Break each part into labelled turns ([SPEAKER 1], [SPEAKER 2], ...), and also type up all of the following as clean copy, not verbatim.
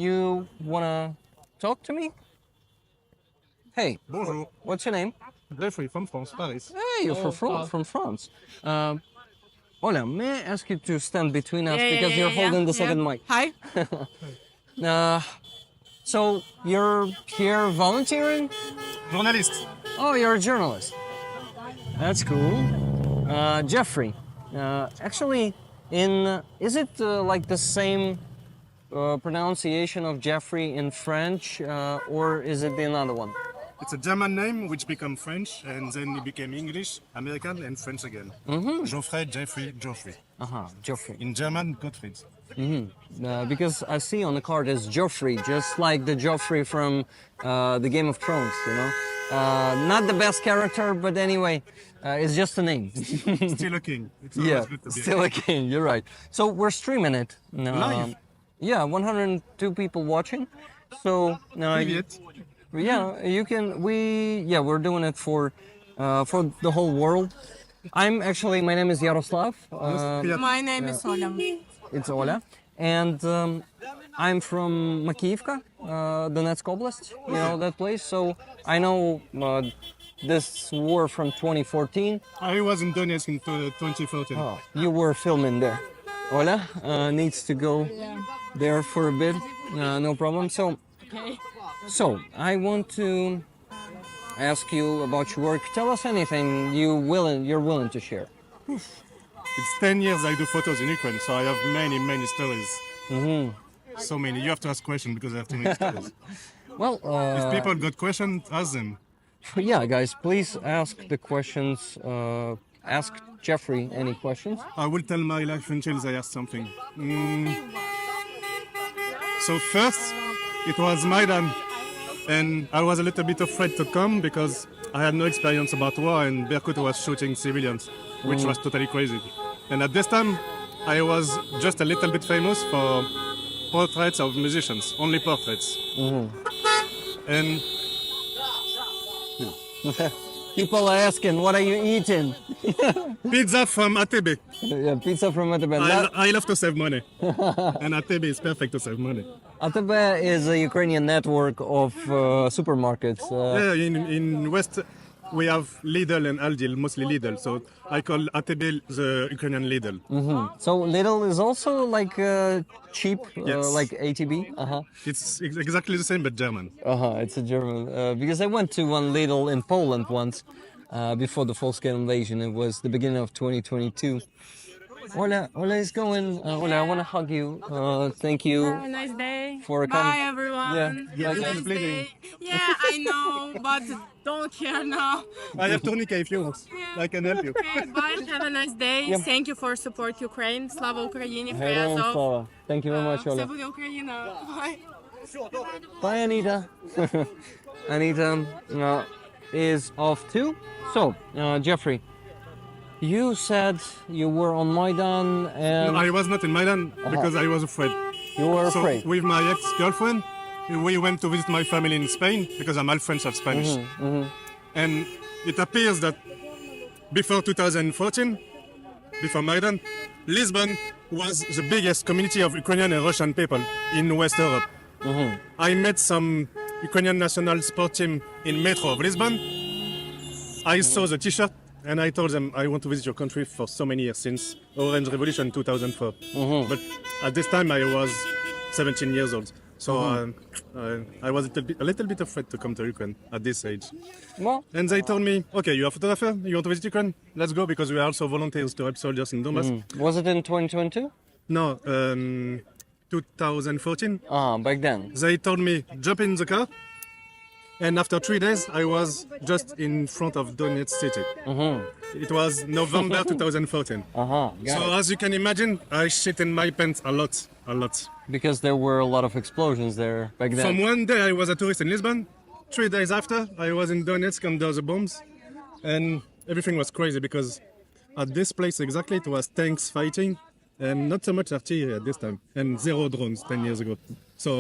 [SPEAKER 1] you wanna talk to me? Hey,
[SPEAKER 2] Bonjour.
[SPEAKER 1] what's your name?
[SPEAKER 2] Geoffrey from France, Paris.
[SPEAKER 1] Hey, you're from France. Ola, may I ask you to stand between us because you're holding the second mic.
[SPEAKER 3] Hi.
[SPEAKER 1] Uh, so you're here volunteering?
[SPEAKER 2] Journalist.
[SPEAKER 1] Oh, you're a journalist. That's cool. Geoffrey. Actually, is it like the same pronunciation of Geoffrey in French, or is it another one?
[SPEAKER 2] It's a German name which became French and then it became English, American and French again. Geoffrey, Geoffrey, Geoffrey.
[SPEAKER 1] Geoffrey.
[SPEAKER 2] In German, Gottfried.
[SPEAKER 1] Because I see on the card is Geoffrey, just like the Geoffrey from the Game of Thrones, you know. Not the best character, but anyway, it's just a name.
[SPEAKER 2] Still a king. It's always good to be
[SPEAKER 1] still a king. You're right. So we're streaming it.
[SPEAKER 2] Live?
[SPEAKER 1] Yeah, 102 people watching. So
[SPEAKER 2] Привет.
[SPEAKER 1] yeah, you can. We're doing it for the whole world. My name is Yaroslav.
[SPEAKER 3] My name is Ola.
[SPEAKER 1] It's Ola, and I'm from Makiyivka, Donetsk Oblast. You know that place. So I know this war from 2014.
[SPEAKER 2] I was in Donetsk in 2014.
[SPEAKER 1] Oh, you were filming there. Ola needs to go there for a bit. No problem. So I want to ask you about your work. Tell us anything you're willing to share.
[SPEAKER 2] It's 10 years I do photos in Ukraine, so I have many stories. So many. You have to ask questions because I have too many stories.
[SPEAKER 1] Well,
[SPEAKER 2] If people got questions, ask them.
[SPEAKER 1] yeah, guys, please ask the questions. Ask Geoffrey any questions.
[SPEAKER 2] I will tell my life until I ask something. So first, it was Maidan, and I was a little bit afraid to come because I had no experience about war, and Berkut was shooting civilians, which was totally crazy. And at this time, I was just a little bit famous for portraits of musicians, only portraits. And
[SPEAKER 1] People are asking, what are you eating?
[SPEAKER 2] pizza from ATB.
[SPEAKER 1] Yeah, pizza from Atebe.
[SPEAKER 2] I love to save money, and ATB is perfect to save money.
[SPEAKER 1] Atebe is a Ukrainian network of supermarkets.
[SPEAKER 2] Yeah, in West we have Lidl and Aldi, mostly Lidl. So I call ATB the Ukrainian Lidl.
[SPEAKER 1] So Lidl is also like cheap,
[SPEAKER 2] Yes.
[SPEAKER 1] like ATB.
[SPEAKER 2] It's exactly the same but German.
[SPEAKER 1] It's a German. Because I went to one Lidl in Poland once before the full-scale invasion. It was the beginning of 2022. Ola is going. Ola, I want to hug you. Thank you.
[SPEAKER 3] Have a nice day.
[SPEAKER 1] For
[SPEAKER 3] Bye,
[SPEAKER 1] coming.
[SPEAKER 3] everyone.
[SPEAKER 1] Yeah.
[SPEAKER 3] Have a
[SPEAKER 2] Yeah,
[SPEAKER 3] nice
[SPEAKER 2] bleeding.
[SPEAKER 3] day. Yeah, I know, but don't care now.
[SPEAKER 2] I have tourniquet if you want. I can help you.
[SPEAKER 3] Okay, bye. Have a nice day.
[SPEAKER 1] Yeah.
[SPEAKER 3] Thank you for support Ukraine. Слава Україні.
[SPEAKER 1] Героям
[SPEAKER 3] Azov.
[SPEAKER 1] слава. Thank you very much,
[SPEAKER 3] Все
[SPEAKER 1] Ola.
[SPEAKER 3] буде Україна. Bye.
[SPEAKER 1] Bye, Anita. Anita is off too. So, Geoffrey, you said you were on Maidan and
[SPEAKER 2] I was not in Maidan because I was afraid.
[SPEAKER 1] you were afraid.
[SPEAKER 2] So with my ex-girlfriend, we went to visit my family in Spain because I'm half French, half Spanish. And it appears that before 2014, before Maidan, Lisbon was the biggest community of Ukrainian and Russian people in West Europe. I met some Ukrainian national sport team in Metro of Lisbon. I saw the t-shirt and I told them I want to visit your country for so many years since Orange Revolution 2004. But at this time I was 17 years old. So I was a little bit afraid to come to Ukraine at this age.
[SPEAKER 1] Well,
[SPEAKER 2] And they told me, okay, you're a photographer, you want to visit Ukraine? Let's go because we are also volunteers to help soldiers in Donbass.
[SPEAKER 1] was it in 2022?
[SPEAKER 2] No, 2014.
[SPEAKER 1] Back then.
[SPEAKER 2] They told me, jump in the car. And after 3 days, I was just in front of Donetsk city. It was November 2014.
[SPEAKER 1] Got
[SPEAKER 2] So
[SPEAKER 1] it.
[SPEAKER 2] as you can imagine, I shit in my pants a lot.
[SPEAKER 1] Because there were a lot of explosions there back then.
[SPEAKER 2] From one day I was a tourist in Lisbon. 3 days after, I was in Donetsk under the bombs. And everything was crazy because at this place exactly, it was tanks fighting and not so much artillery at this time. And zero drones 10 years ago. So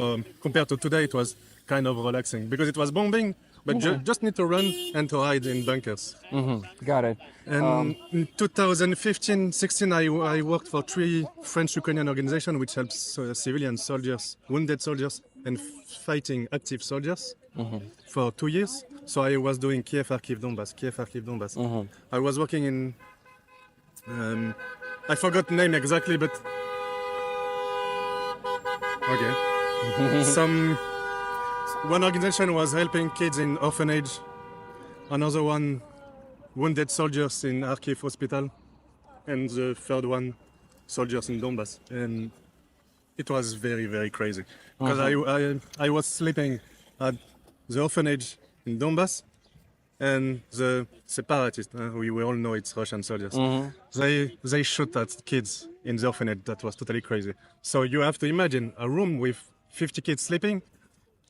[SPEAKER 2] compared to today, it was kind of relaxing because it was bombing, but just need to run and to hide in bunkers.
[SPEAKER 1] Got it.
[SPEAKER 2] And in 2015-16, I worked for 3 French-Ukrainian organizations which helps civilian soldiers, wounded soldiers and fighting active soldiers for 2 years. So I was doing Kiev, Kharkiv, Donbass, Kiev, Kharkiv, Donbass. I was working in, I forgot the name exactly, but okay. One organization was helping kids in orphanage, another one wounded soldiers in Kharkiv hospital, and the third one soldiers in Donbass. And it was very, very crazy because I was sleeping at the orphanage in Donbass, and the separatists, we all know it's Russian soldiers, they shoot at kids in the orphanage. That was totally crazy. So you have to imagine a room with 50 kids sleeping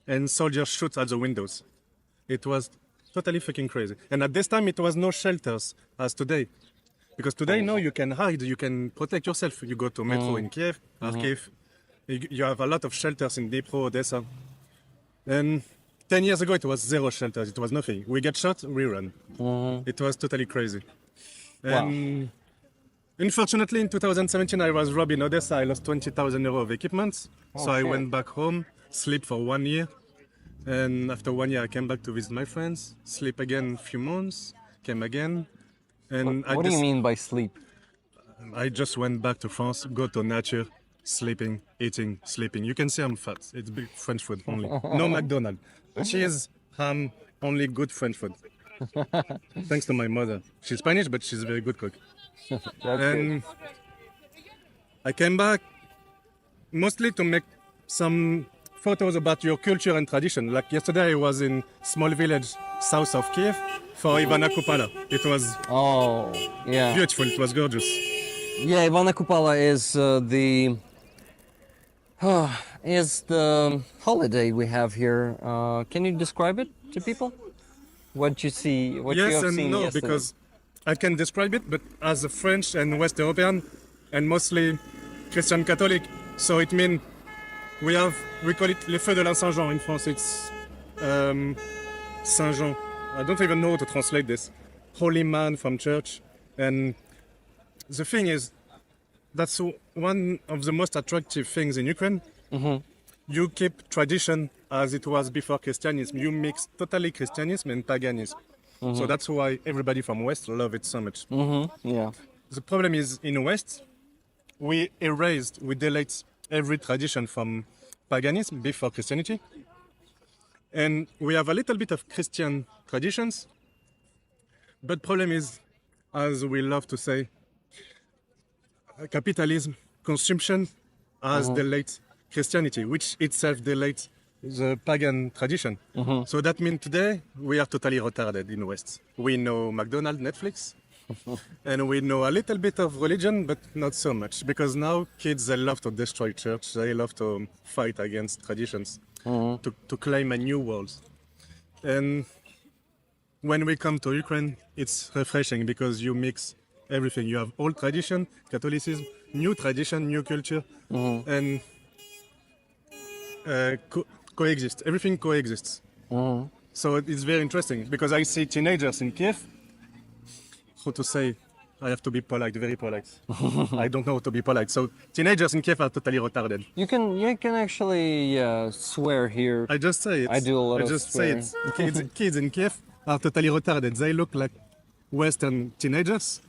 [SPEAKER 2] and soldiers shoot at the windows. It was totally fucking crazy. And at this time it was no shelters as today. Because today, no, you can hide, you can protect yourself. You go to metro in Kiev, Kharkiv. You have a lot of shelters in Dnipro, Odessa. And 10 years ago, it was zero shelters. It was nothing. We get shot, we run. It was totally crazy. And unfortunately, in 2017, I was robbed in Odessa. I lost 20,000 euro of equipment. So I went back home, sleep for 1 year. And after 1 year, I came back to visit my friends, sleep again a few months, came again. And
[SPEAKER 1] What do you mean by sleep?
[SPEAKER 2] I just went back to France, go to nature, sleeping, eating, sleeping. You can see I'm fat. It's big French food only. No McDonald's. Cheese, ham, only good French food. Thanks to my mother. She's Spanish, but she's a very good cook. And I came back mostly to make some photos about your culture and tradition. Like yesterday, I was in small village south of Kiev for Ivana Kupala. It was beautiful. It was gorgeous.
[SPEAKER 1] Yeah, Ivana Kupala is the holiday we have here. Can you describe it to people? What you see? What you
[SPEAKER 2] Yes
[SPEAKER 1] have
[SPEAKER 2] and
[SPEAKER 1] seen
[SPEAKER 2] no,
[SPEAKER 1] yesterday?
[SPEAKER 2] because I can describe it, but as a French and West European, and mostly Christian Catholic, so it means we call it les feux de la Saint-Jean in France. It's Saint-Jean. I don't even know how to translate this. Holy man from church. And the thing is, that's one of the most attractive things in Ukraine. You keep tradition as it was before Christianism. You mix totally Christianism and paganism. So that's why everybody from West love it so much.
[SPEAKER 1] Yeah.
[SPEAKER 2] The problem is in West, we delete every tradition from paganism before Christianity. And we have a little bit of Christian traditions. But problem is, as we love to say, capitalism, consumption has delayed Christianity, which itself delayed the pagan tradition. So that means today we are totally retarded in West. We know McDonald's, Netflix, and we know a little bit of religion, but not so much. Because now kids, they love to destroy church. They love to fight against traditions, to claim a new world. And when we come to Ukraine, it's refreshing because you mix everything. You have old tradition, Catholicism, new tradition, new culture, and coexist. Everything coexists. So it's very interesting because I see teenagers in Kiev. How to say? I have to be polite, very polite. I don't know how to be polite. So teenagers in Kiev are totally retarded.
[SPEAKER 1] You can actually swear here.
[SPEAKER 2] I just say it.
[SPEAKER 1] I do a lot
[SPEAKER 2] I
[SPEAKER 1] of
[SPEAKER 2] just say it. Kids in Kiev are totally retarded. They look like Western teenagers,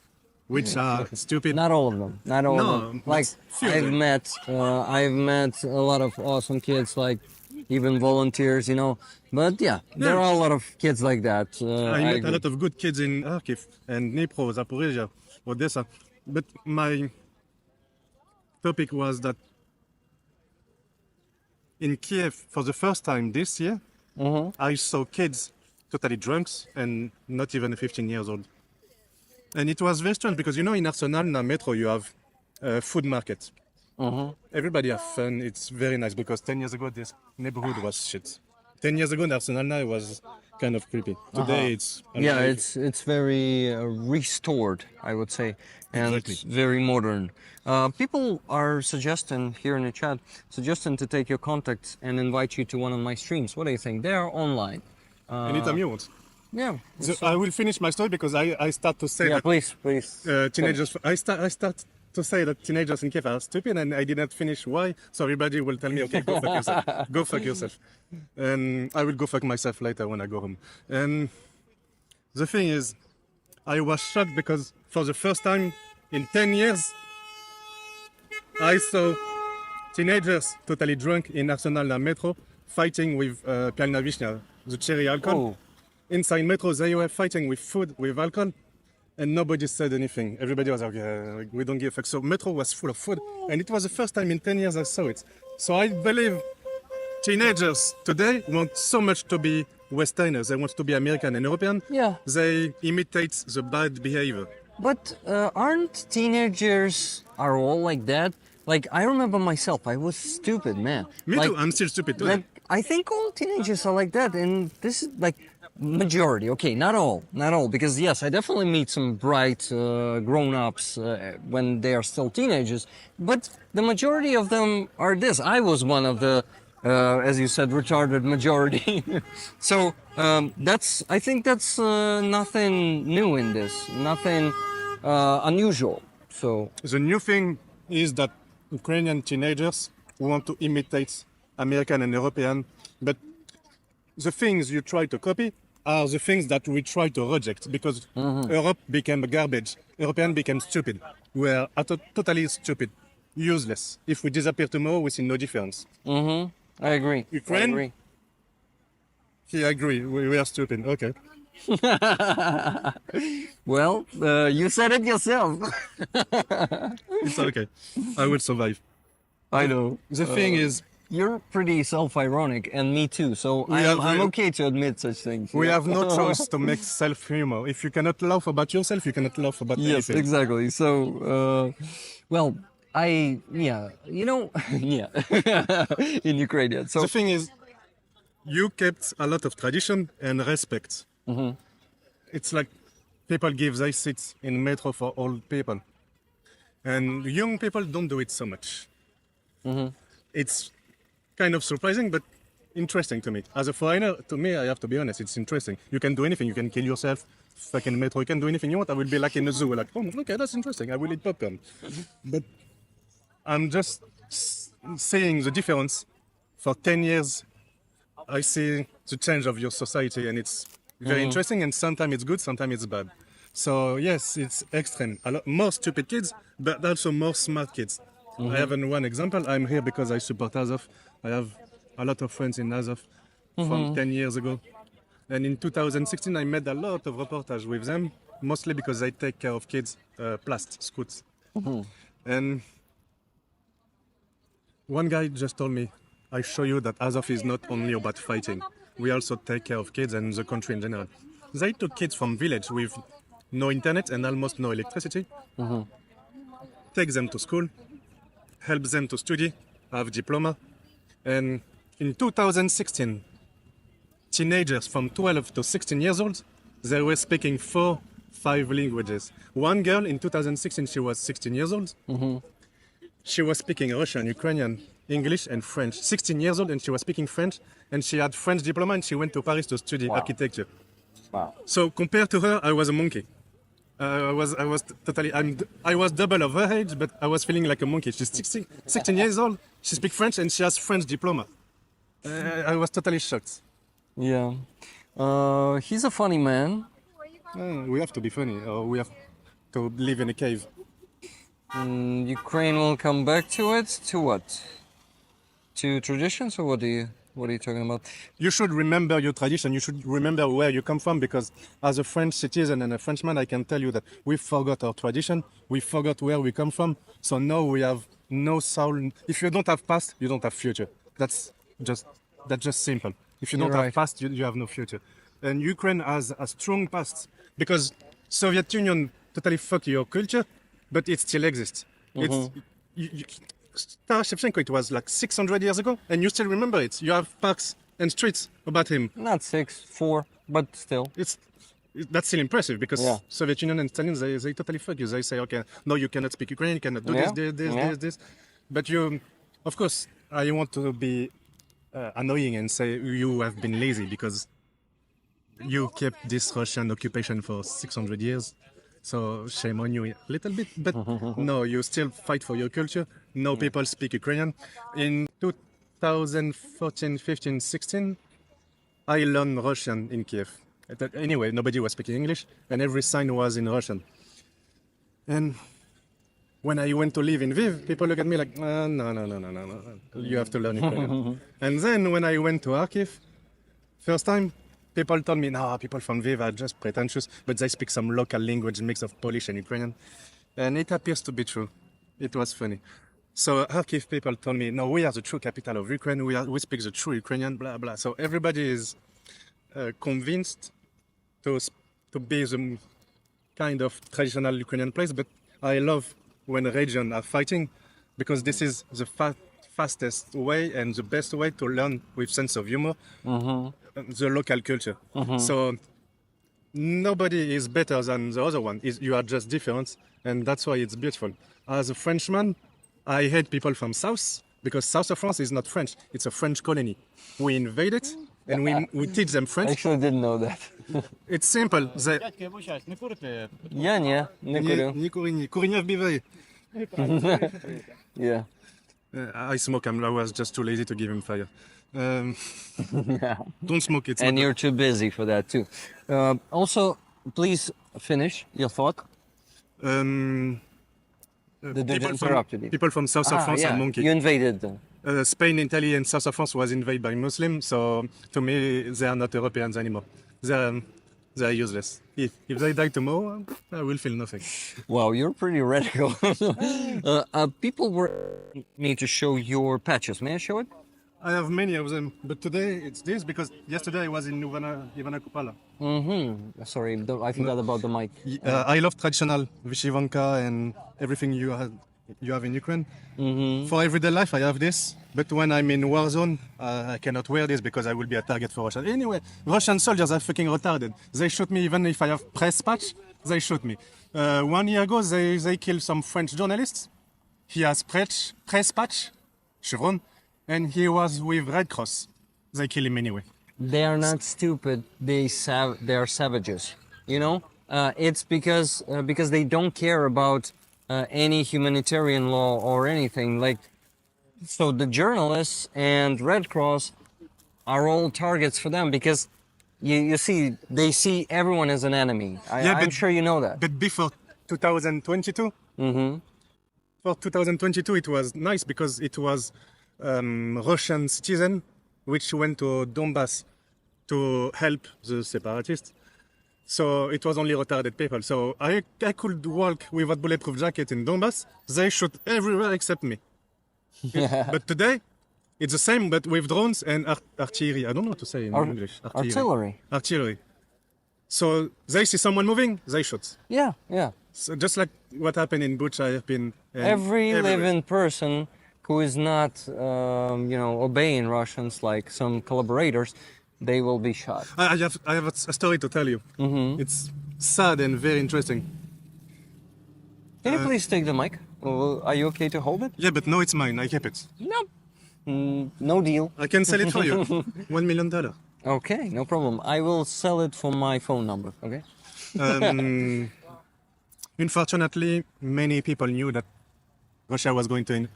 [SPEAKER 2] which are stupid.
[SPEAKER 1] Not all of them. Not all of
[SPEAKER 2] No,
[SPEAKER 1] them.
[SPEAKER 2] but
[SPEAKER 1] Like
[SPEAKER 2] few of them.
[SPEAKER 1] I've met a lot of awesome kids, like even volunteers, you know. But yeah, there are a lot of kids like that.
[SPEAKER 2] I met a
[SPEAKER 1] agree.
[SPEAKER 2] lot of good kids in Kharkiv and Dnipro, Zaporizhia, Odessa. But my topic was that in Kiev, for the first time this year, I saw kids totally drunks and not even 15 years old. And it was very strange because, you know, in Arsenal, in Metro, you have food markets. Everybody have fun. It's very nice because 10 years ago, this neighborhood was shit. 10 years ago in Arsenal now, it was kind of creepy. Today, it's...
[SPEAKER 1] It's very restored, I would say, and very modern. People are suggesting here in the chat, to take your contacts and invite you to one of my streams. What do you think? They are online.
[SPEAKER 2] Anytime you want.
[SPEAKER 1] Yeah.
[SPEAKER 2] So I will finish my story because I start to say that
[SPEAKER 1] please.
[SPEAKER 2] teenagers. I start to say that teenagers in Kiev are stupid, and I did not finish why. So everybody will tell me, okay, go fuck yourself. Go fuck yourself. And I will go fuck myself later when I go home. And the thing is, I was shocked because for the first time in 10 years, I saw teenagers totally drunk in Arsenal Metro fighting with Pialna Vishnya, the cherry alcohol.
[SPEAKER 1] Oh.
[SPEAKER 2] Inside Metro, they were fighting with food, with alcohol. And nobody said anything. Everybody was like, we don't give a fuck. So Metro was full of food. And it was the first time in 10 years I saw it. So I believe teenagers today want so much to be Westerners. They want to be American and European.
[SPEAKER 1] Yeah.
[SPEAKER 2] They imitate the bad behavior.
[SPEAKER 1] But aren't teenagers are all like that? Like, I remember myself, I was stupid, man.
[SPEAKER 2] Me
[SPEAKER 1] like,
[SPEAKER 2] too, I'm still stupid too.
[SPEAKER 1] Like, I think all teenagers are like that, and this is like majority. Okay, not all, because yes, I definitely meet some bright grown-ups when they are still teenagers, but the majority of them are this. I was one of the, as you said, retarded majority. So I think that's nothing new in this, nothing unusual. So
[SPEAKER 2] The new thing is that Ukrainian teenagers want to imitate American and European, but the things you try to copy are the things that we try to reject because Europe became garbage. European became stupid. We are totally stupid, useless. If we disappear tomorrow, we see no difference.
[SPEAKER 1] I agree.
[SPEAKER 2] Ukraine?
[SPEAKER 1] I agree.
[SPEAKER 2] Yeah, I agree. We are stupid. Okay.
[SPEAKER 1] Well, you said it yourself.
[SPEAKER 2] It's okay. I will survive.
[SPEAKER 1] I know.
[SPEAKER 2] The thing is,
[SPEAKER 1] You're pretty self-ironic, and me too. So I'm okay to admit such things.
[SPEAKER 2] we
[SPEAKER 1] yeah.
[SPEAKER 2] have no choice to make self-humor. If you cannot laugh about yourself, you cannot laugh about
[SPEAKER 1] Yes,
[SPEAKER 2] anything.
[SPEAKER 1] exactly. So, well, yeah, in Ukrainian. So
[SPEAKER 2] The thing is, you kept a lot of tradition and respect. It's like people give their seats in metro for old people. And young people don't do it so much. It's kind of surprising, but interesting to me. As a foreigner, to me, I have to be honest, it's interesting. You can do anything. You can kill yourself, fucking metro. You can do anything you want. I will be like in a zoo, like, oh, okay, that's interesting. I will eat popcorn. But I'm just seeing the difference. For 10 years, I see the change of your society, and it's very interesting, and sometimes it's good, sometimes it's bad. So yes, it's extreme. A lot more stupid kids, but also more smart kids. I have one example. I'm here because I support Azov. I have a lot of friends in Azov from 10 years ago. And in 2016, I made a lot of reportage with them, mostly because they take care of kids, plast, scouts. And one guy just told me, I show you that Azov is not only about fighting. We also take care of kids and the country in general. They took kids from village with no internet and almost no electricity, take them to school, help them to study, have diploma. And in 2016, teenagers from 12 to 16 years old, they were speaking 4-5 languages. One girl in 2016, she was 16 years old. She was speaking Russian, Ukrainian, English, and French. 16 years old, and she was speaking French. And she had French diploma, and she went to Paris to study architecture.
[SPEAKER 1] wow.
[SPEAKER 2] So compared to her, I was a monkey. I was double of her age, but I was feeling like a monkey. She's 16 years old. She speaks French, and she has French diploma. I was totally shocked.
[SPEAKER 1] Yeah. He's a funny man.
[SPEAKER 2] We have to be funny, or we have to live in a cave.
[SPEAKER 1] Ukraine will come back to it. To what? To traditions, or what are you talking about?
[SPEAKER 2] You should remember your tradition. You should remember where you come from, because as a French citizen and a Frenchman, I can tell you that we forgot our tradition. We forgot where we come from. So now we have no soul. If you don't have past, you don't have future. That's just simple. If you don't
[SPEAKER 1] You're
[SPEAKER 2] have
[SPEAKER 1] right.
[SPEAKER 2] past, you have no future. And Ukraine has a strong past because Soviet Union totally fucked your culture, but it still exists. Taras Shevchenko, it was like 600 years ago, and you still remember it. You have parks and streets about him.
[SPEAKER 1] Not 6, 4, but still.
[SPEAKER 2] That's still impressive because
[SPEAKER 1] Yeah.
[SPEAKER 2] Soviet Union and Stalin, they totally fuck you. They say, okay, no, you cannot speak Ukrainian, you cannot do
[SPEAKER 1] Yeah.
[SPEAKER 2] this. But of course, I want to be annoying and say you have been lazy because you kept this Russian occupation for 600 years. So shame on you a little bit, but no, you still fight for your culture. No people speak Ukrainian. In 2014, 15, 16, I learned Russian in Kiev. Anyway, nobody was speaking English, and every sign was in Russian. And when I went to live in Lviv, people look at me like, no, you have to learn Ukrainian. And then when I went to Kharkiv, first time, people told me, no, people from Lviv are just pretentious, but they speak some local language mix of Polish and Ukrainian. And it appears to be true. It was funny. So Kharkiv people told me, no, we are the true capital of Ukraine. We speak the true Ukrainian, blah, blah. So everybody is convinced to be the kind of traditional Ukrainian place, but I love when regions are fighting because this is the fastest way and the best way to learn with sense of humor the local culture. So nobody is better than the other one. You are just different, and that's why it's beautiful. As a Frenchman, I hate people from South because South of France is not French. It's a French colony. We invade it and we teach them
[SPEAKER 1] I
[SPEAKER 2] French.
[SPEAKER 1] actually didn't know that.
[SPEAKER 2] It's simple.
[SPEAKER 1] Я не курю.
[SPEAKER 2] Не кури, курение вбивай.
[SPEAKER 1] Yeah.
[SPEAKER 2] I smoke. I was just too lazy to give him fire. Don't smoke it.
[SPEAKER 1] And you're too busy for that too. Also, please finish your thought.
[SPEAKER 2] People from south of France are monkey.
[SPEAKER 1] You invaded.
[SPEAKER 2] Spain, Italy, and south of France was invaded by Muslims. So to me, they are not Europeans anymore. They are useless. If they die tomorrow, I will feel nothing.
[SPEAKER 1] Wow, you're pretty radical. People were me to show your patches. May I show it?
[SPEAKER 2] I have many of them, but today it's this because yesterday I was in Ivana Kupala.
[SPEAKER 1] Sorry, I forgot about the mic.
[SPEAKER 2] I love traditional vyshyvanka and everything you have in Ukraine. For everyday life, I have this, but when I'm in war zone, I cannot wear this because I will be a target for Russia. Anyway, Russian soldiers are fucking retarded. They shoot me even if I have press patch. They shoot me. 1 year ago, they killed some French journalists. He has press patch, chevron, and he was with Red Cross. They kill him anyway.
[SPEAKER 1] They are not stupid. They are savages. You know, it's because they don't care about any humanitarian law or anything. Like, so the journalists and Red Cross are all targets for them because you see they see everyone as an enemy. I'm sure you know that.
[SPEAKER 2] But before 2022, for 2022 it was nice because it was Russian citizen which went to Donbass to help the separatists. So it was only retarded people. So I could walk with a bulletproof jacket in Donbass. They shoot everywhere except me. But today, it's the same, but with drones and artillery. I don't know what to say in English. Artillery. So they see someone moving, they shoot.
[SPEAKER 1] Yeah.
[SPEAKER 2] So just like what happened in Bucha, I've been
[SPEAKER 1] every living person who is not, obeying Russians, like some collaborators, they will be shot.
[SPEAKER 2] I have a story to tell you. It's sad and very interesting.
[SPEAKER 1] Can you please take the mic? Are you okay to hold it?
[SPEAKER 2] Yeah, but no, it's mine. I keep it.
[SPEAKER 1] No. No deal.
[SPEAKER 2] I can sell it for you. $1 million.
[SPEAKER 1] Okay, no problem. I will sell it for my phone number, okay?
[SPEAKER 2] Unfortunately, many people knew that Russia was going to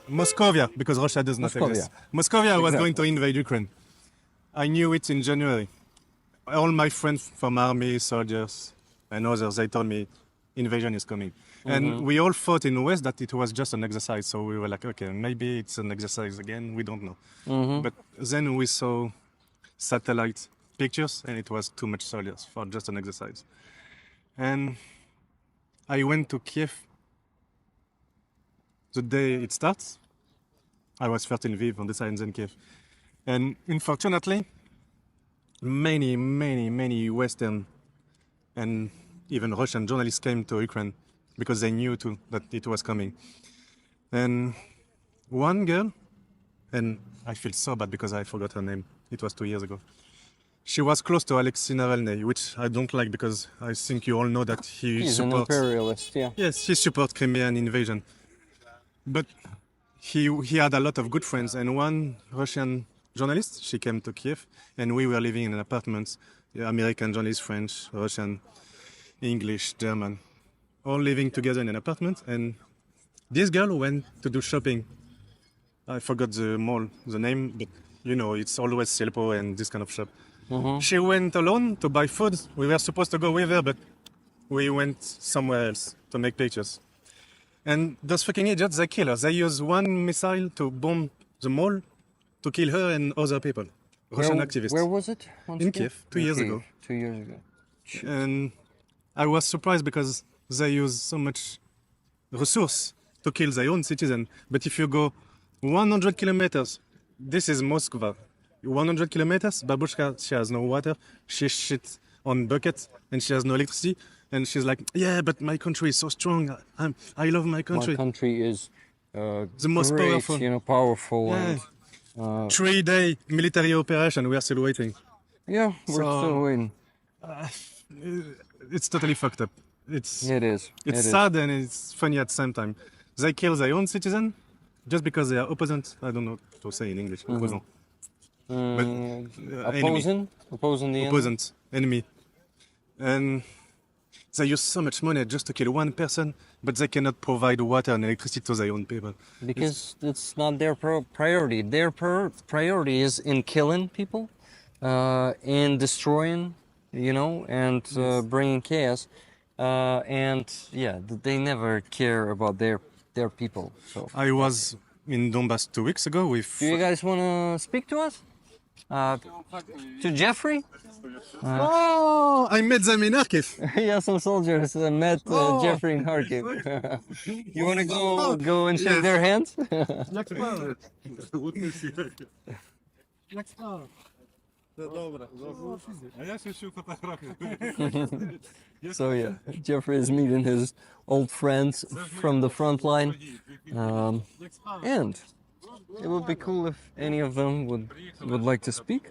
[SPEAKER 2] Moscovia, because Russia does not exist. Moscovia was going to invade Ukraine. I knew it in January. All my friends from army, soldiers, and others, they told me invasion is coming. And we all thought in the West that it was just an exercise. So we were like, okay, maybe it's an exercise again. We don't know. But then we saw satellite pictures, and it was too much soldiers for just an exercise. And I went to Kiev the day it starts. I was first in Lviv on the side and then Kiev. And unfortunately, many Western and even Russian journalists came to Ukraine because they knew too that it was coming. And one girl, and I feel so bad because I forgot her name. It was 2 years ago. She was close to Alexei Navalny, which I don't like because I think you all know that he's
[SPEAKER 1] an imperialist, yeah.
[SPEAKER 2] Yes, he supports Crimean invasion. But he had a lot of good friends, and one Russian journalist, she came to Kiev, and we were living in an apartment, American journalist, French, Russian. English, German, all living together in an apartment. And this girl went to do shopping. I forgot the mall, the name, but you know, it's always Silpo and this kind of shop. She went alone to buy food. We were supposed to go with her, but we went somewhere else to make pictures. And those fucking idiots, they kill her. They use one missile to bomb the mall to kill her and other people, Russian activists.
[SPEAKER 1] Where was it?
[SPEAKER 2] In Kiev, 2 years ago.
[SPEAKER 1] 2 years ago.
[SPEAKER 2] And I was surprised because they use so much resource to kill their own citizen. But if you go 100 kilometers, this is Moscow. 100 kilometers, Babushka, she has no water, she shit on buckets, and she has no electricity. And she's like, yeah, but my country is so strong. I love my country.
[SPEAKER 1] My country is
[SPEAKER 2] The most
[SPEAKER 1] great,
[SPEAKER 2] powerful.
[SPEAKER 1] powerful.
[SPEAKER 2] Yeah.
[SPEAKER 1] And,
[SPEAKER 2] 3-day military operation, we are still waiting.
[SPEAKER 1] yeah, we're
[SPEAKER 2] So-
[SPEAKER 1] still waiting.
[SPEAKER 2] It's totally fucked up. It's
[SPEAKER 1] It is.
[SPEAKER 2] It's sad and it's funny at the same time. They kill their own citizen just because they are opposant. I don't know to say in English. Opposant. Enemy.
[SPEAKER 1] Opposing the enemy.
[SPEAKER 2] Opposant. Enemy. And they use so much money just to kill one person, but they cannot provide water and electricity to their own people.
[SPEAKER 1] Because it's not their priority. Their priority is in killing people, in destroying, and bringing chaos. And yeah, they never care about their people. So,
[SPEAKER 2] I was in Donbass 2 weeks ago with...
[SPEAKER 1] do you guys want to speak to us? To Geoffrey?
[SPEAKER 2] Oh, I met them in Kharkiv.
[SPEAKER 1] Yeah, some soldiers met Geoffrey in Kharkiv. You want to go and shake their hands? So yeah, Geoffrey is meeting his old friends from the front line, and it would be cool if any of them would like to speak,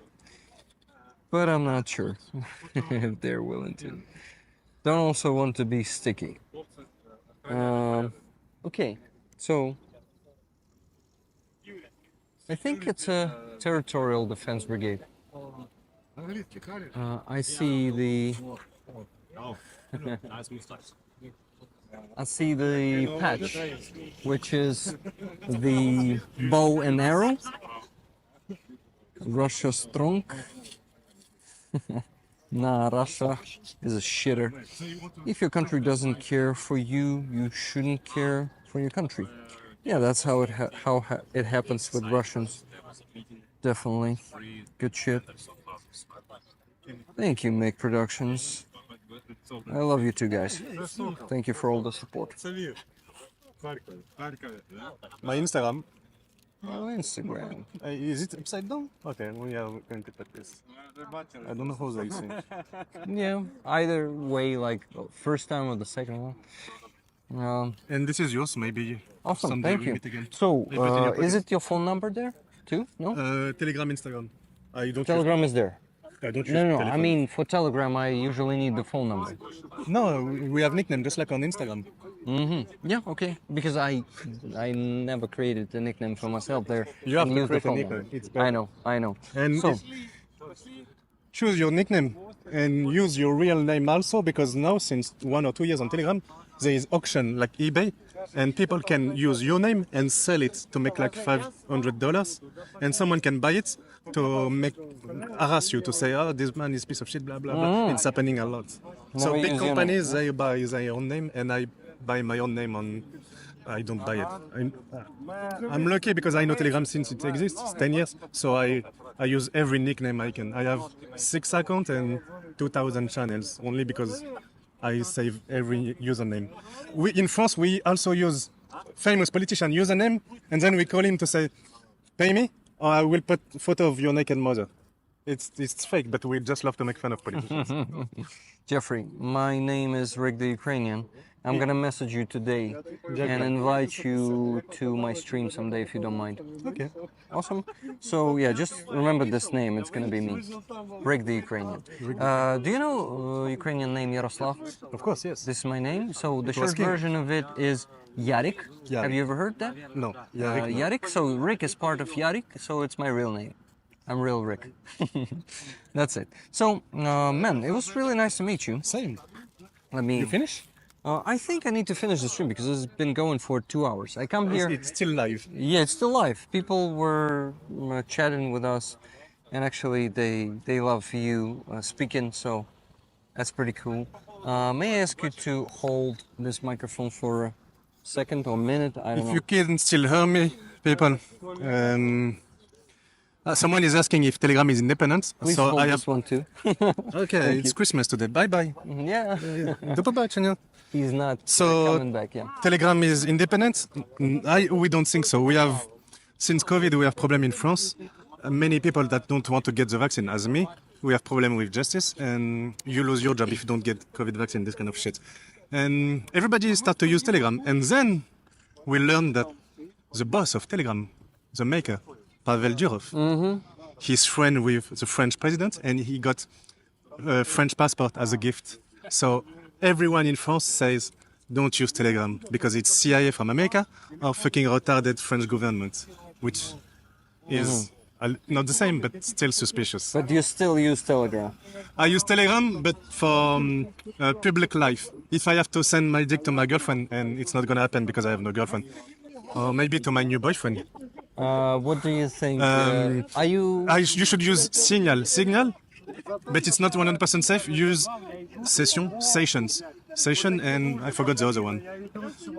[SPEAKER 1] but I'm not sure if they're willing to. Don't also want to be sticky. Okay, so I think it's a territorial defense brigade. I see the patch, which is the bow and arrow. Russia strong. Nah, Russia is a shitter. If your country doesn't care for you, you shouldn't care for your country. Yeah, that's how it happens with Russians. Definitely. Good shit. Thank you, Make Productions. I love you too, guys. Thank you for all the support.
[SPEAKER 2] My Instagram.
[SPEAKER 1] Oh, Instagram.
[SPEAKER 2] Is it upside down? Okay, we are going to put this. I don't know how they see.
[SPEAKER 1] Yeah, either way, like first time or the second one.
[SPEAKER 2] And this is yours, maybe.
[SPEAKER 1] Awesome,
[SPEAKER 2] someday
[SPEAKER 1] thank
[SPEAKER 2] we'll
[SPEAKER 1] you.
[SPEAKER 2] meet again.
[SPEAKER 1] So,
[SPEAKER 2] I put in your
[SPEAKER 1] is
[SPEAKER 2] pocket.
[SPEAKER 1] it your phone number there too? No?
[SPEAKER 2] Telegram, Instagram. I don't
[SPEAKER 1] Telegram is there.
[SPEAKER 2] use, I don't use
[SPEAKER 1] No, I
[SPEAKER 2] telephone.
[SPEAKER 1] mean for Telegram, I usually need the phone number.
[SPEAKER 2] No, we have nickname just like on Instagram.
[SPEAKER 1] Yeah, okay. Because I never created a nickname for myself there.
[SPEAKER 2] You have
[SPEAKER 1] and
[SPEAKER 2] to
[SPEAKER 1] use the
[SPEAKER 2] create a
[SPEAKER 1] phone
[SPEAKER 2] nickname.
[SPEAKER 1] number.
[SPEAKER 2] It's better.
[SPEAKER 1] I know.
[SPEAKER 2] And
[SPEAKER 1] So,
[SPEAKER 2] choose your nickname and use your real name also, because now since 1 or 2 years on Telegram, there is auction like eBay, and people can use your name and sell it to make like $500, and someone can buy it to harass you, to say, oh, this man is a piece of shit, blah blah blah. It's happening a lot. So
[SPEAKER 1] we
[SPEAKER 2] big
[SPEAKER 1] use your
[SPEAKER 2] companies, they buy their own name, and I buy my own name on. I don't buy it. I'm lucky because I know Telegram since it exists, 10 years. So I use every nickname I can. I have 6 accounts and 2,000 channels only because I save every username. In France, we also use famous politician username, and then we call him to say, pay me, or I will put photo of your naked mother. It's fake, but we just love to make fun of politicians.
[SPEAKER 1] Geoffrey, my name is Rick the Ukrainian. I'm gonna message you today and invite you to my stream someday if you don't mind.
[SPEAKER 2] Okay.
[SPEAKER 1] Awesome. So yeah, just remember this name. It's gonna be me, Rick the Ukrainian. Do you know Ukrainian name Yaroslav?
[SPEAKER 2] Of course, yes.
[SPEAKER 1] This is my name. So the short
[SPEAKER 2] king.
[SPEAKER 1] version of it is Yarik.
[SPEAKER 2] Yarik.
[SPEAKER 1] Have you ever heard that?
[SPEAKER 2] No. Yarik, no.
[SPEAKER 1] Yarik. So Rick is part of Yarik. So it's my real name. I'm real Rick. That's it. So man, it was really nice to meet you.
[SPEAKER 2] Same.
[SPEAKER 1] Let me.
[SPEAKER 2] You finish?
[SPEAKER 1] I think I need to finish the stream because it's been going for 2 hours. I come here.
[SPEAKER 2] It's still live.
[SPEAKER 1] Yeah, it's still live. People were chatting with us, and actually they love you speaking, so that's pretty cool. May I ask you to hold this microphone for a second or minute? I don't
[SPEAKER 2] If
[SPEAKER 1] know.
[SPEAKER 2] you can still hear me, people, someone is asking if Telegram is independent.
[SPEAKER 1] Please
[SPEAKER 2] so
[SPEAKER 1] hold
[SPEAKER 2] I
[SPEAKER 1] this
[SPEAKER 2] have.
[SPEAKER 1] one too.
[SPEAKER 2] Okay, it's Christmas today. Bye bye.
[SPEAKER 1] Yeah,
[SPEAKER 2] Do bye,
[SPEAKER 1] he's not
[SPEAKER 2] So-
[SPEAKER 1] coming back. Yeah.
[SPEAKER 2] Telegram is independent? We don't think so. We have, since COVID, we have problem in France. Many people that don't want to get the vaccine, as me, we have problem with justice, and you lose your job if you don't get COVID vaccine, this kind of shit. And everybody start to use Telegram, and then we learn that the boss of Telegram, the maker, Pavel Durov, he's friend with the French president, and he got a French passport as a gift. So everyone in France says, don't use Telegram because it's CIA from America or fucking retarded French government, which is not the same, but still suspicious.
[SPEAKER 1] But you still use Telegram.
[SPEAKER 2] I use Telegram, but for public life. If I have to send my dick to my girlfriend, and it's not gonna happen because I have no girlfriend, or maybe to my new boyfriend,
[SPEAKER 1] What do you think? Are you?
[SPEAKER 2] you should use Signal, but it's not 100% safe. Use Session, and I forgot the other one.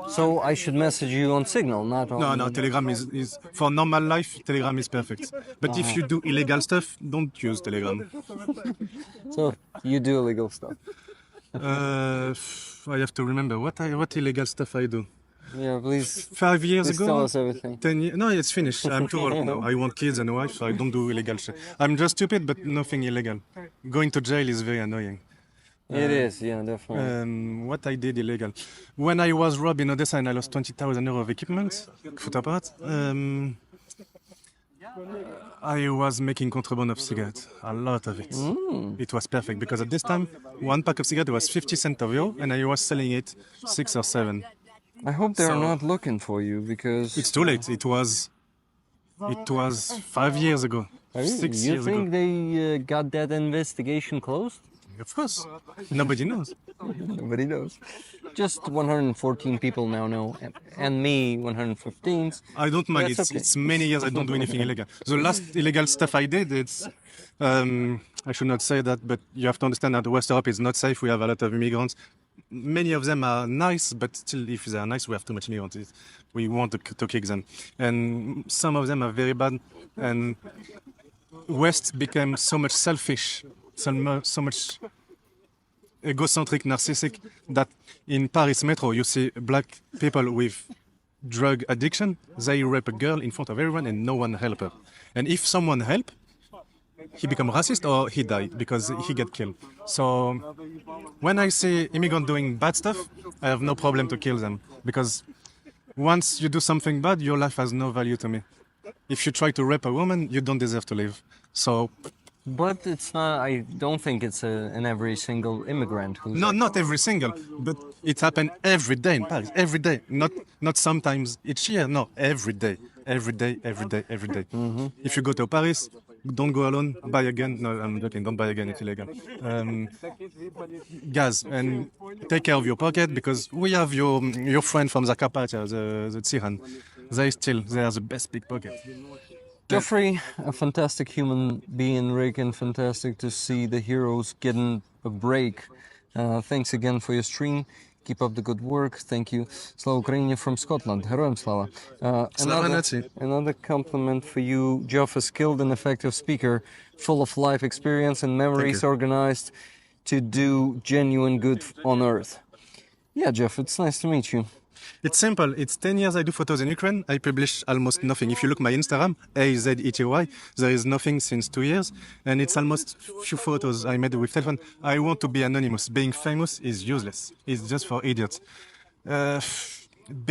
[SPEAKER 1] So I should message you on Signal, not on.
[SPEAKER 2] No, Telegram is for normal life. Telegram is perfect. But if you do illegal stuff, don't use Telegram.
[SPEAKER 1] So you do illegal stuff.
[SPEAKER 2] I have to remember what illegal stuff I do.
[SPEAKER 1] Yeah, please.
[SPEAKER 2] 5 years
[SPEAKER 1] Please
[SPEAKER 2] ago.
[SPEAKER 1] tell us everything.
[SPEAKER 2] 10 years. No, it's finished. I'm too old now. I want kids and a wife, so I don't do illegal shit. I'm just stupid, but nothing illegal. Going to jail is very annoying.
[SPEAKER 1] It is, yeah, definitely.
[SPEAKER 2] What I did illegal. When I was robbed in Odessa and I lost 20,000 euros of equipment, foot apart, I was making contraband of cigarettes, a lot of it. It was perfect because at this time, one pack of cigarettes was 50 cents of euro and I was selling it 6 or 7.
[SPEAKER 1] I hope they're
[SPEAKER 2] so-
[SPEAKER 1] not looking for you because.
[SPEAKER 2] It's too late. It was 5 years ago,
[SPEAKER 1] Are you
[SPEAKER 2] 6 years
[SPEAKER 1] think
[SPEAKER 2] ago.
[SPEAKER 1] they got that investigation closed?
[SPEAKER 2] Of course, nobody knows.
[SPEAKER 1] Nobody knows. Just 114 people now know, and me 115.
[SPEAKER 2] I don't mind.
[SPEAKER 1] That's
[SPEAKER 2] It's,
[SPEAKER 1] okay.
[SPEAKER 2] it's many years I don't do anything illegal. The last illegal stuff I did, it's I should not say that, but you have to understand that West Europe is not safe. We have a lot of immigrants. Many of them are nice, but still, if they are nice, we have too much immigrants. We want to kick them, and some of them are very bad. And West became so much selfish, so much egocentric, narcissistic, that in Paris metro you see black people with drug addiction. They rape a girl in front of everyone and no one help her. And if someone help, he become racist or he died because he get killed. So when I see immigrant doing bad stuff, I have no problem to kill them because once you do something bad, your life has no value to me. If you try to rape a woman, you don't deserve to live. So
[SPEAKER 1] But it's not. I don't think it's in every single immigrant who's.
[SPEAKER 2] no, not every single, but it happens every day in Paris. Every day, not sometimes each year. No, every day, every day, every day, every day. If you go to Paris, don't go alone. Buy a gun. No, I'm joking. Don't buy a gun. It's illegal. Gas and take care of your pocket because we have your friend from Zakarpattia, the Tsiran. They are the best pickpocket.
[SPEAKER 1] Geoffrey, a fantastic human being, Rick, and fantastic to see the heroes getting a break. Thanks again for your stream. Keep up the good work. Thank you. Slava Ukraini from Scotland. Heroям слава.
[SPEAKER 2] Slava Nazi.
[SPEAKER 1] Another compliment for you, Geoff, a skilled and effective speaker, full of life experience and memories,
[SPEAKER 2] you.
[SPEAKER 1] organized to do genuine good on earth. Yeah, Geoff, it's nice to meet you.
[SPEAKER 2] It's simple. It's 10 years I do photos in Ukraine. I publish almost nothing. If you look my Instagram, AZETY, there is nothing since 2 years. And it's almost few photos I made with telephone. I want to be anonymous. Being famous is useless. It's just for idiots.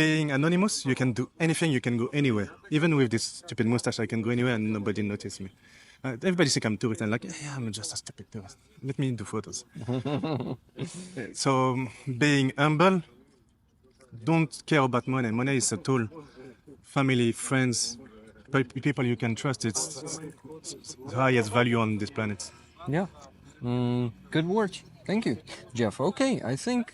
[SPEAKER 2] Being anonymous, you can do anything. You can go anywhere. Even with this stupid mustache, I can go anywhere and nobody notice me. Everybody think I'm tourist and like, yeah, I'm just a stupid tourist. Let me do photos. So being humble, don't care about money. Money is a tool. Family, friends, people you can trust. It's the highest value on this planet.
[SPEAKER 1] Yeah. Good words. Thank you, Jeff. Okay, I think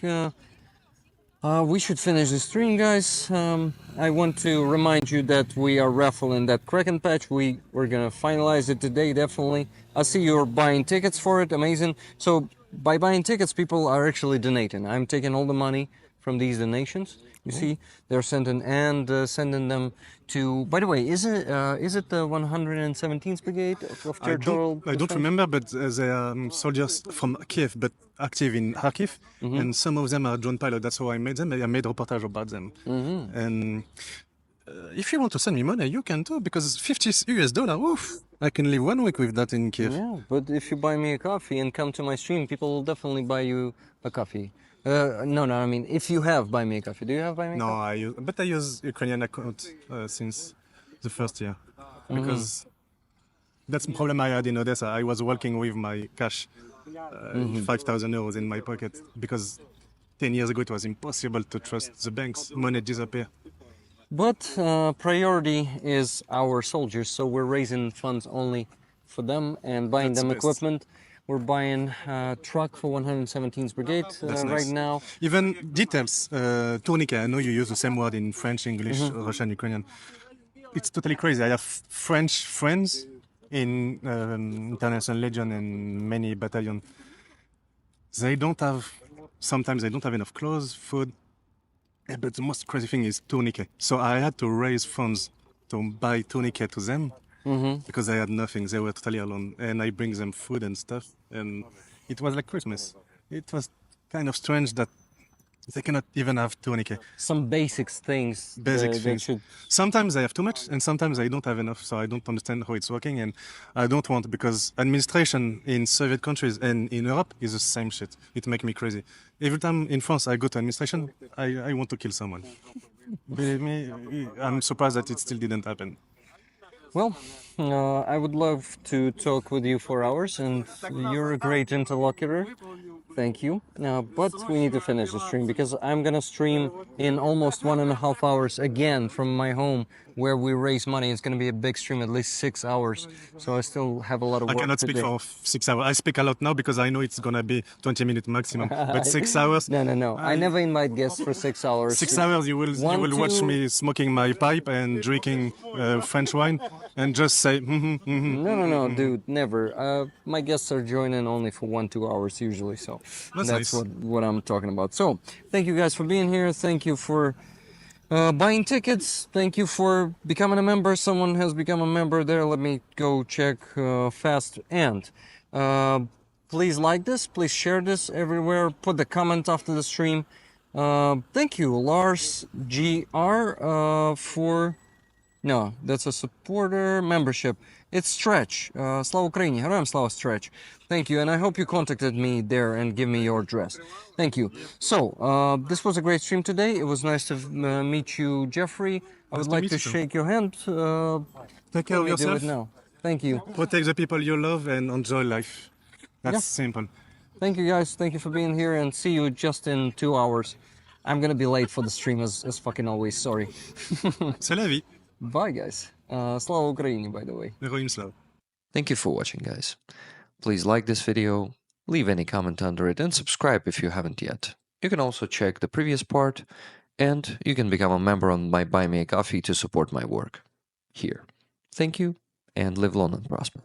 [SPEAKER 1] we should finish the stream, guys. I want to remind you that we are raffling that Kraken patch. We're gonna finalize it today, definitely. I see you're buying tickets for it. Amazing. So by buying tickets, people are actually donating. I'm taking all the money from these donations. You see, they're sending sending them to. By the way, is it the 117th Brigade of Territorial?
[SPEAKER 2] I don't remember, but they are soldiers from Kiev, but active in Kharkiv, and some of them are drone pilots. That's how I made them. I made a reportage about them. And if you want to send me money, you can too, because $50, oof, I can live 1 week with that in Kiev.
[SPEAKER 1] Yeah, but if you buy me a coffee and come to my stream, people will definitely buy you a coffee. No, I mean, if you have buy me a coffee. Do you have buy me a coffee?
[SPEAKER 2] No, but I use Ukrainian account since the first year, because that's the problem I had in Odessa. I was walking with my cash, 5,000 euros in my pocket, because 10 years ago it was impossible to trust the banks. Money disappear.
[SPEAKER 1] But priority is our soldiers, so we're raising funds only for them and buying
[SPEAKER 2] That's
[SPEAKER 1] them
[SPEAKER 2] the best.
[SPEAKER 1] equipment. We're buying a truck for 117th Brigade
[SPEAKER 2] That's
[SPEAKER 1] right
[SPEAKER 2] nice.
[SPEAKER 1] now.
[SPEAKER 2] Even details, tourniquet. I know you use the same word in French, English, Russian, Ukrainian. It's totally crazy. I have French friends in International Legion and many battalions. Sometimes they don't have enough clothes, food. But the most crazy thing is tourniquet. So I had to raise funds to buy tourniquet to them because I had nothing. They were totally alone. And I bring them food and stuff. And it was like Christmas. It was kind of strange that they cannot even have tourniquet.
[SPEAKER 1] Some basics things.
[SPEAKER 2] Basic
[SPEAKER 1] they
[SPEAKER 2] things.
[SPEAKER 1] should.
[SPEAKER 2] Sometimes I have too much, and sometimes I don't have enough. So I don't understand how it's working, and I don't want, because administration in Soviet countries and in Europe is the same shit. It makes me crazy. Every time in France I go to administration, I want to kill someone. Believe me, I'm surprised that it still didn't happen.
[SPEAKER 1] Well, I would love to talk with you for hours, and you're a great interlocutor. Thank you. But we need to finish the stream because I'm gonna stream in almost 1.5 hours again from my home where we raise money. It's gonna be a big stream, at least 6 hours. So I still have a lot of
[SPEAKER 2] I
[SPEAKER 1] work
[SPEAKER 2] cannot
[SPEAKER 1] to
[SPEAKER 2] speak
[SPEAKER 1] do.
[SPEAKER 2] for 6 hours. I speak a lot now because I know it's gonna be 20 minutes maximum. But 6 hours.
[SPEAKER 1] No. I never invite guests for 6 hours.
[SPEAKER 2] 6 hours you will watch me smoking my pipe and drinking French wine and just say
[SPEAKER 1] No, dude, never. My guests are joining only for 1-2 hours usually, so
[SPEAKER 2] That's
[SPEAKER 1] that's
[SPEAKER 2] nice.
[SPEAKER 1] what I'm talking about. So, thank you guys for being here. Thank you for buying tickets. Thank you for becoming a member. Someone has become a member there. Let me go check fast. And please like this. Please share this everywhere. Put the comment after the stream. Thank you, Lars GR, for... No, that's a supporter membership. It's Stretch. Slava Ukraini. Героям слава, Stretch. Thank you, and I hope you contacted me there and give me your address. Thank you. So, this was a great stream today. It was nice to meet you, Geoffrey. I would
[SPEAKER 2] to
[SPEAKER 1] like
[SPEAKER 2] meet
[SPEAKER 1] to
[SPEAKER 2] you too.
[SPEAKER 1] shake your hand.
[SPEAKER 2] take care of
[SPEAKER 1] Let me do
[SPEAKER 2] yourself,
[SPEAKER 1] it now. Thank you.
[SPEAKER 2] protect the people you love, and enjoy life. That's simple.
[SPEAKER 1] Thank you, guys. Thank you for being here, and see you just in 2 hours. I'm gonna be late for the stream as fucking always. Sorry.
[SPEAKER 2] C'est la vie.
[SPEAKER 1] Bye, guys. Slava Ukraini, by the way.
[SPEAKER 2] Heroim slav.
[SPEAKER 4] Thank you for watching, guys. Please like this video, leave any comment under it, and subscribe if you haven't yet. You can also check the previous part, and you can become a member on my Buy Me a Coffee to support my work here. Thank you, and live long and prosper.